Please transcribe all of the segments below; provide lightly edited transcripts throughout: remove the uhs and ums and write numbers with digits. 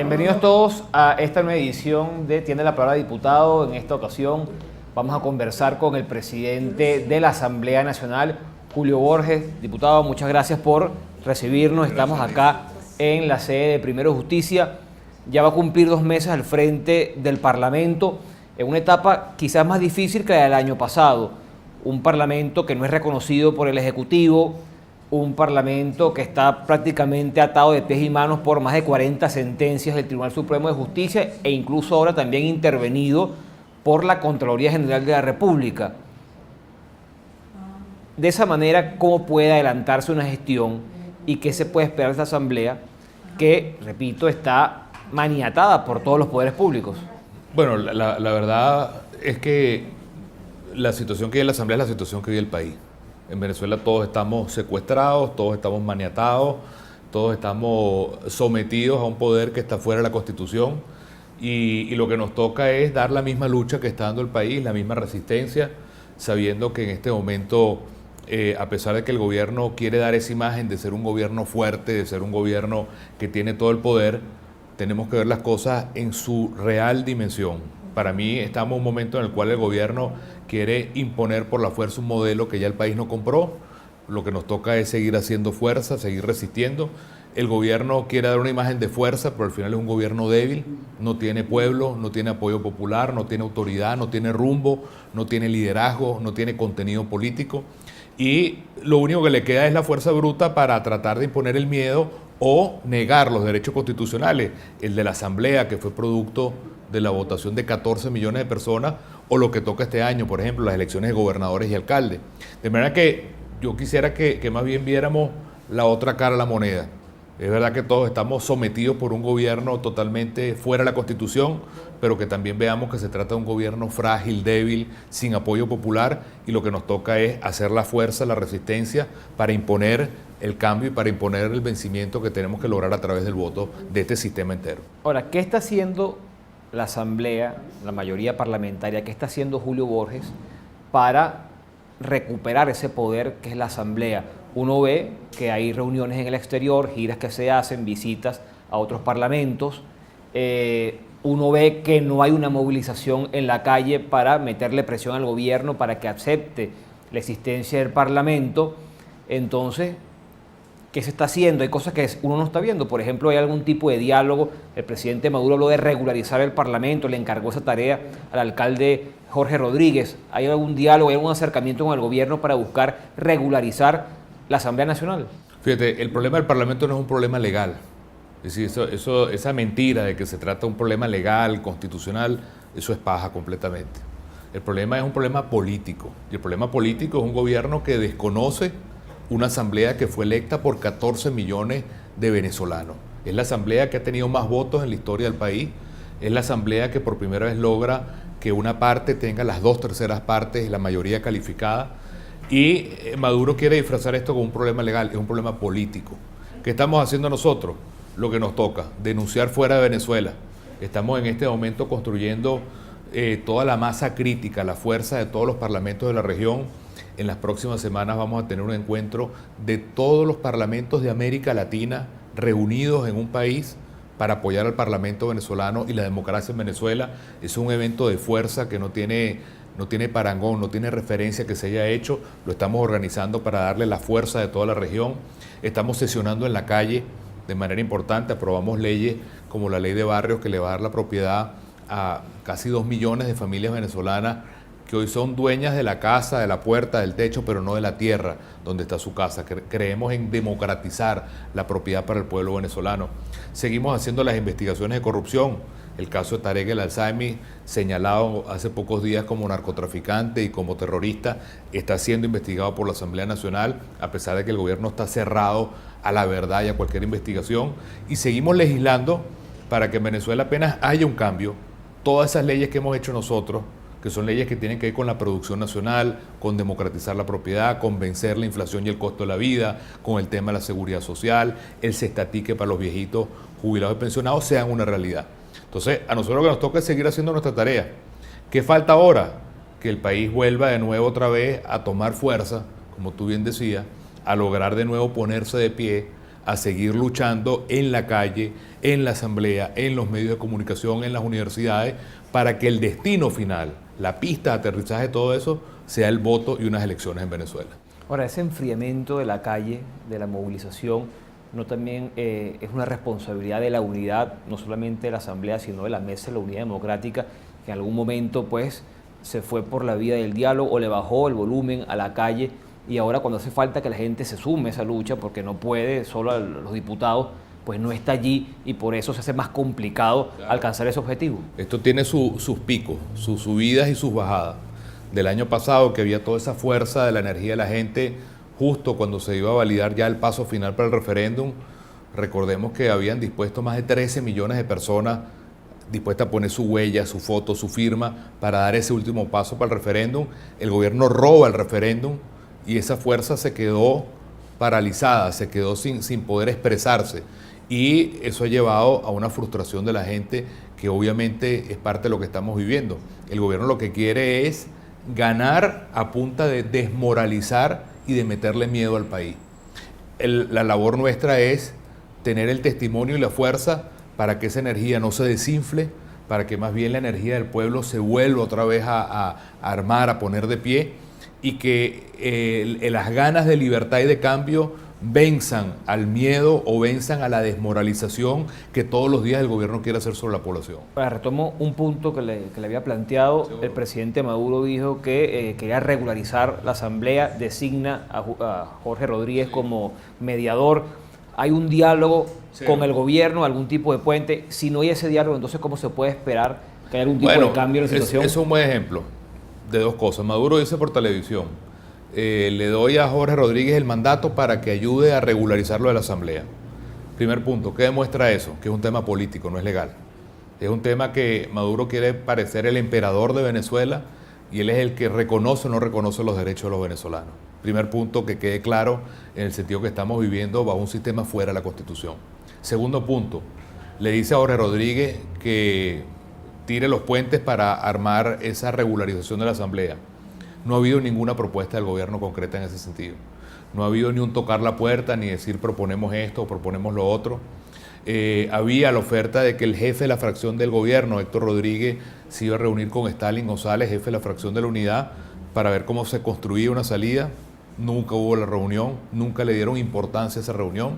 Bienvenidos todos a esta nueva edición de Tiene la Palabra Diputado. En esta ocasión vamos a conversar con el presidente de la Asamblea Nacional, Julio Borges. Diputado, muchas gracias por recibirnos. Estamos acá en la sede de Primero Justicia. Ya va a cumplir 2 meses al frente del Parlamento, en una etapa quizás más difícil que la del año pasado. Un Parlamento que no es reconocido por el Ejecutivo, un Parlamento que está prácticamente atado de pies y manos por más de 40 sentencias del Tribunal Supremo de Justicia e incluso ahora también intervenido por la Contraloría General de la República. De esa manera, ¿cómo puede adelantarse una gestión y qué se puede esperar de esta Asamblea que, repito, está maniatada por todos los poderes públicos? Bueno, la verdad es que la situación que vive la Asamblea es la situación que vive el país. En Venezuela todos estamos secuestrados, todos estamos maniatados, todos estamos sometidos a un poder que está fuera de la Constitución y lo que nos toca es dar la misma lucha que está dando el país, la misma resistencia, sabiendo que en este momento, a pesar de que el gobierno quiere dar esa imagen de ser un gobierno fuerte, de ser un gobierno que tiene todo el poder, tenemos que ver las cosas en su real dimensión. Para mí estamos en un momento en el cual el gobierno quiere imponer por la fuerza un modelo que ya el país no compró. Lo que nos toca es seguir haciendo fuerza, seguir resistiendo. El gobierno quiere dar una imagen de fuerza, pero al final es un gobierno débil, no tiene pueblo, no tiene apoyo popular, no tiene autoridad, no tiene rumbo, no tiene liderazgo, no tiene contenido político. Y lo único que le queda es la fuerza bruta para tratar de imponer el miedo o negar los derechos constitucionales, el de la Asamblea, que fue producto de la votación de 14 millones de personas, o lo que toca este año, por ejemplo, las elecciones de gobernadores y alcaldes. De manera que yo quisiera que más bien viéramos la otra cara de la moneda. Es verdad que todos estamos sometidos por un gobierno totalmente fuera de la Constitución, pero que también veamos que se trata de un gobierno frágil, débil, sin apoyo popular, y lo que nos toca es hacer la fuerza, la resistencia para imponer el cambio y para imponer el vencimiento que tenemos que lograr a través del voto de este sistema entero. Ahora, ¿qué está haciendo la Asamblea, la mayoría parlamentaria, qué está haciendo Julio Borges para recuperar ese poder que es la Asamblea? Uno ve que hay reuniones en el exterior, giras que se hacen, visitas a otros parlamentos. Uno ve que no hay una movilización en la calle para meterle presión al gobierno para que acepte la existencia del Parlamento. Entonces, ¿qué se está haciendo? Hay cosas que uno no está viendo. Por ejemplo, hay algún tipo de diálogo. El presidente Maduro habló de regularizar el Parlamento, le encargó esa tarea al alcalde Jorge Rodríguez. ¿Hay algún diálogo, hay algún acercamiento con el gobierno para buscar regularizar la Asamblea Nacional? Fíjate, el problema del Parlamento no es un problema legal. Es decir, esa mentira de que se trata de un problema legal, constitucional, eso es paja completamente. El problema es un problema político. Y el problema político es un gobierno que desconoce una asamblea que fue electa por 14 millones de venezolanos. Es la asamblea que ha tenido más votos en la historia del país. Es la asamblea que por primera vez logra que una parte tenga las 2/3 partes, la mayoría calificada. Y Maduro quiere disfrazar esto como un problema legal, es un problema político. ¿Qué estamos haciendo nosotros? Lo que nos toca, denunciar fuera de Venezuela. Estamos en este momento construyendo toda la masa crítica, la fuerza de todos los parlamentos de la región. En las próximas semanas vamos a tener un encuentro de todos los parlamentos de América Latina reunidos en un país para apoyar al Parlamento venezolano y la democracia en Venezuela. Es un evento de fuerza que no tiene parangón, no tiene referencia que se haya hecho. Lo estamos organizando para darle la fuerza de toda la región. Estamos sesionando en la calle de manera importante. Aprobamos leyes como la ley de barrios que le va a dar la propiedad a casi 2 millones de familias venezolanas que hoy son dueñas de la casa, de la puerta, del techo, pero no de la tierra donde está su casa. Creemos en democratizar la propiedad para el pueblo venezolano. Seguimos haciendo las investigaciones de corrupción. El caso de Tarek El Alzheimer, señalado hace pocos días como narcotraficante y como terrorista, está siendo investigado por la Asamblea Nacional, a pesar de que el gobierno está cerrado a la verdad y a cualquier investigación. Y seguimos legislando para que en Venezuela apenas haya un cambio. Todas esas leyes que hemos hecho nosotros, que son leyes que tienen que ver con la producción nacional, con democratizar la propiedad, con vencer la inflación y el costo de la vida, con el tema de la seguridad social, el cestatique para los viejitos jubilados y pensionados, sean una realidad. Entonces, a nosotros lo que nos toca es seguir haciendo nuestra tarea. ¿Qué falta ahora? Que el país vuelva de nuevo otra vez a tomar fuerza, como tú bien decías, a lograr de nuevo ponerse de pie, a seguir luchando en la calle, en la asamblea, en los medios de comunicación, en las universidades, para que el destino final, la pista de aterrizaje de todo eso, sea el voto y unas elecciones en Venezuela. Ahora, ese enfriamiento de la calle, de la movilización, no también es una responsabilidad de la unidad, no solamente de la Asamblea, sino de la Mesa de la Unidad Democrática, que en algún momento pues se fue por la vía del diálogo o le bajó el volumen a la calle, y ahora cuando hace falta que la gente se sume a esa lucha, porque no puede, solo los diputados, pues no está allí, y por eso se hace más complicado alcanzar ese objetivo. Esto tiene sus picos, sus subidas y sus bajadas. Del año pasado, que había toda esa fuerza de la energía de la gente, justo cuando se iba a validar ya el paso final para el referéndum, recordemos que habían dispuesto más de 13 millones de personas dispuestas a poner su huella, su foto, su firma para dar ese último paso para el referéndum. El gobierno roba el referéndum y esa fuerza se quedó paralizada, se quedó sin poder expresarse. Y eso ha llevado a una frustración de la gente que obviamente es parte de lo que estamos viviendo. El gobierno lo que quiere es ganar a punta de desmoralizar y de meterle miedo al país. La labor nuestra es tener el testimonio y la fuerza para que esa energía no se desinfle, para que más bien la energía del pueblo se vuelva otra vez a armar, a poner de pie, y que las ganas de libertad y de cambio venzan al miedo o venzan a la desmoralización que todos los días el gobierno quiere hacer sobre la población. Retomo un punto que le había planteado. El presidente Maduro dijo que quería regularizar la asamblea, designa a Jorge Rodríguez como mediador. ¿Hay un diálogo con el gobierno, algún tipo de puente? Si no hay ese diálogo, entonces ¿cómo se puede esperar que haya algún tipo de cambio en la situación? Eso es un buen ejemplo de dos cosas. Maduro dice por televisión: le doy a Jorge Rodríguez el mandato para que ayude a regularizar lo de la asamblea. Primer punto, ¿qué demuestra eso? Que es un tema político, no es legal. Es un tema que Maduro quiere parecer el emperador de Venezuela y él es el que reconoce o no reconoce los derechos de los venezolanos. Primer punto, que quede claro en el sentido que estamos viviendo bajo un sistema fuera de la Constitución. Segundo punto, le dice a Jorge Rodríguez que tire los puentes para armar esa regularización de la asamblea. No ha habido ninguna propuesta del gobierno concreta en ese sentido. No ha habido ni un tocar la puerta, ni decir proponemos esto o proponemos lo otro. Había la oferta de que el jefe de la fracción del gobierno, Héctor Rodríguez, se iba a reunir con Stalin González, jefe de la fracción de la unidad, para ver cómo se construía una salida. Nunca hubo la reunión, nunca le dieron importancia a esa reunión.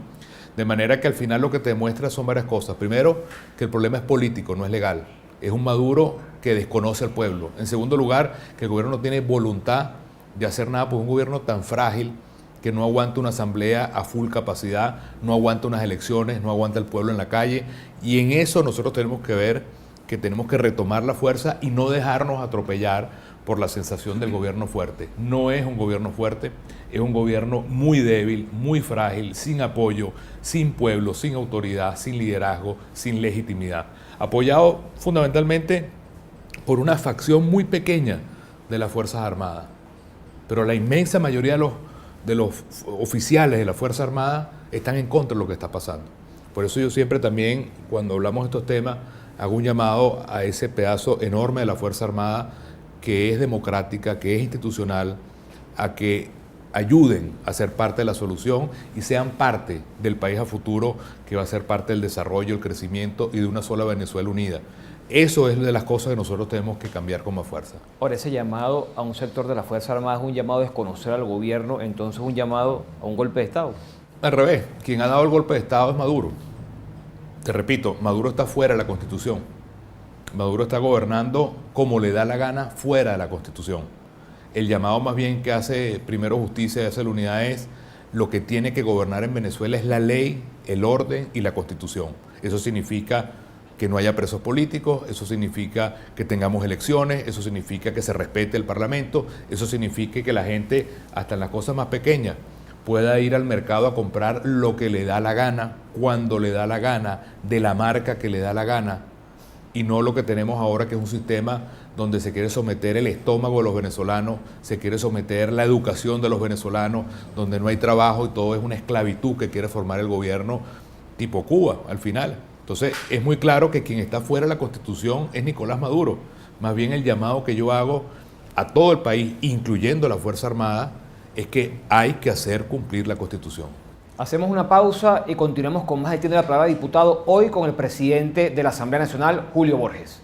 De manera que al final lo que te demuestra son varias cosas. Primero, que el problema es político, no es legal. Es un Maduro que desconoce al pueblo. En segundo lugar, que el gobierno no tiene voluntad de hacer nada, pues un gobierno tan frágil que no aguanta una asamblea a full capacidad, no aguanta unas elecciones, no aguanta el pueblo en la calle. Y en eso nosotros tenemos que ver que tenemos que retomar la fuerza y no dejarnos atropellar por la sensación del gobierno fuerte. No es un gobierno fuerte, es un gobierno muy débil, muy frágil, sin apoyo, sin pueblo, sin autoridad, sin liderazgo, sin legitimidad. Apoyado fundamentalmente por una facción muy pequeña de las Fuerzas Armadas. Pero la inmensa mayoría de los oficiales de las Fuerzas Armadas están en contra de lo que está pasando. Por eso yo siempre también, cuando hablamos de estos temas, hago un llamado a ese pedazo enorme de la Fuerza Armada que es democrática, que es institucional, a que ayuden a ser parte de la solución y sean parte del país a futuro que va a ser parte del desarrollo, el crecimiento y de una sola Venezuela unida. Eso es de las cosas que nosotros tenemos que cambiar con más fuerza. Ahora, ese llamado a un sector de la Fuerza Armada es un llamado a desconocer al gobierno, entonces un llamado a un golpe de Estado. Al revés, quien ha dado el golpe de Estado es Maduro. Te repito, Maduro está fuera de la Constitución. Maduro está gobernando como le da la gana fuera de la Constitución. El llamado más bien que hace primero Justicia y hace la unidad es: lo que tiene que gobernar en Venezuela es la ley, el orden y la Constitución. Eso significa que no haya presos políticos, eso significa que tengamos elecciones, eso significa que se respete el Parlamento, eso significa que la gente, hasta en las cosas más pequeñas, pueda ir al mercado a comprar lo que le da la gana, cuando le da la gana, de la marca que le da la gana, y no lo que tenemos ahora, que es un sistema donde se quiere someter el estómago de los venezolanos, se quiere someter la educación de los venezolanos, donde no hay trabajo y todo es una esclavitud que quiere formar el gobierno tipo Cuba al final. Entonces es muy claro que quien está fuera de la Constitución es Nicolás Maduro. Más bien el llamado que yo hago a todo el país, incluyendo la Fuerza Armada, es que hay que hacer cumplir la Constitución. Hacemos una pausa y continuamos con más de Tiene la Palabra Diputado, hoy con el presidente de la Asamblea Nacional, Julio Borges.